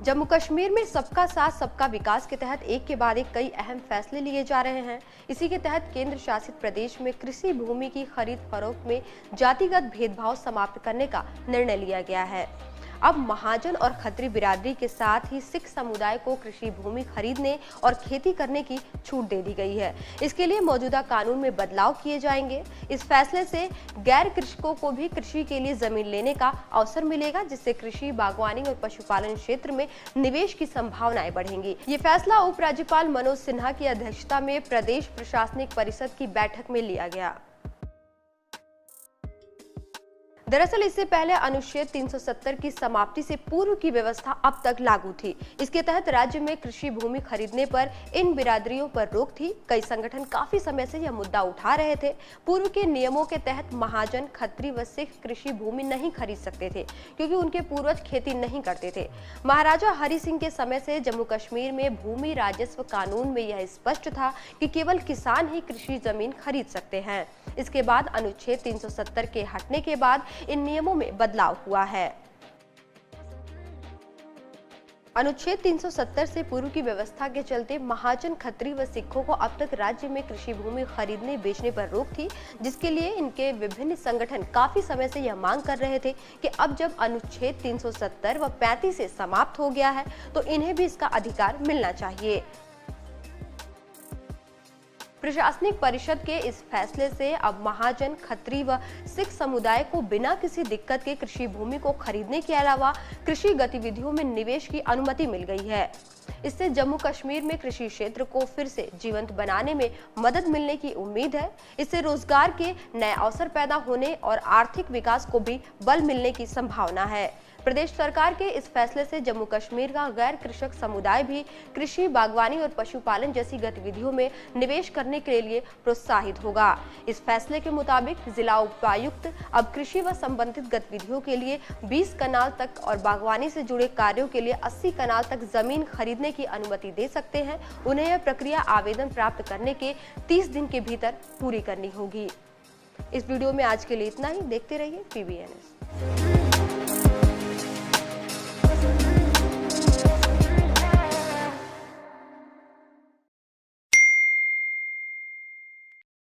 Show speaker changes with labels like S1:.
S1: जम्मू कश्मीर में सबका साथ सबका विकास के तहत एक के बाद एक कई अहम फैसले लिए जा रहे हैं। इसी के तहत केंद्र शासित प्रदेश में कृषि भूमि की खरीद फरोख्त में जातिगत भेदभाव समाप्त करने का निर्णय लिया गया है। अब महाजन और खत्री बिरादरी के साथ ही सिख समुदाय को कृषि भूमि खरीदने और खेती करने की छूट दे दी गई है। इसके लिए मौजूदा कानून में बदलाव किए जाएंगे। इस फैसले से गैर कृषकों को भी कृषि के लिए जमीन लेने का अवसर मिलेगा, जिससे कृषि, बागवानी और पशुपालन क्षेत्र में निवेश की संभावनाएं बढ़ेंगी। ये फैसला उपराज्यपाल मनोज सिन्हा की अध्यक्षता में प्रदेश प्रशासनिक परिषद की बैठक में लिया गया। दरअसल इससे पहले अनुच्छेद 370 की समाप्ति से पूर्व की व्यवस्था अब तक लागू थी। इसके तहत राज्य में कृषि भूमि खरीदने पर इन बिरादरियों पर रोक थी। कई संगठन काफी समय से यह मुद्दा उठा रहे थे। पूर्व के नियमों के तहत महाजन, खत्री व सिख कृषि भूमि नहीं खरीद सकते थे, क्योंकि उनके पूर्वज खेती नहीं करते थे। महाराजा हरि सिंह के समय से जम्मू कश्मीर में भूमि राजस्व कानून में यह स्पष्ट था कि केवल किसान ही कृषि जमीन खरीद सकते हैं। इसके बाद अनुच्छेद 370 के हटने के बाद इन नियमों में बदलाव हुआ है। अनुच्छेद 370 से पूर्व की व्यवस्था के चलते महाजन, खत्री व सिखों को अब तक राज्य में कृषि भूमि खरीदने बेचने पर रोक थी, जिसके लिए इनके विभिन्न संगठन काफी समय से यह मांग कर रहे थे कि अब जब अनुच्छेद 370 व 35 से समाप्त हो गया है तो इन्हें भी इसका अधिकार मिलना चाहिए। प्रशासनिक परिषद के इस फैसले से अब महाजन, खत्री व सिख समुदाय को बिना किसी दिक्कत के कृषि भूमि को खरीदने के अलावा कृषि गतिविधियों में निवेश की अनुमति मिल गई है। इससे जम्मू कश्मीर में कृषि क्षेत्र को फिर से जीवंत बनाने में मदद मिलने की उम्मीद है। इससे रोजगार के नए अवसर पैदा होने और आर्थिक विकास को भी बल मिलने की संभावना है। प्रदेश सरकार के इस फैसले से जम्मू कश्मीर का गैर कृषक समुदाय भी कृषि, बागवानी और पशुपालन जैसी गतिविधियों में निवेश करने के लिए प्रोत्साहित होगा। इस फैसले के मुताबिक जिला उपायुक्त अब कृषि व संबंधित गतिविधियों के लिए 20 कनाल तक और बागवानी से जुड़े कार्यों के लिए 80 कनाल तक जमीन खरीदने की अनुमति दे सकते हैं। उन्हें यह प्रक्रिया आवेदन प्राप्त करने के 30 दिन के भीतर पूरी करनी होगी। इस वीडियो में आज के लिए इतना ही। देखते रहिए PBNS।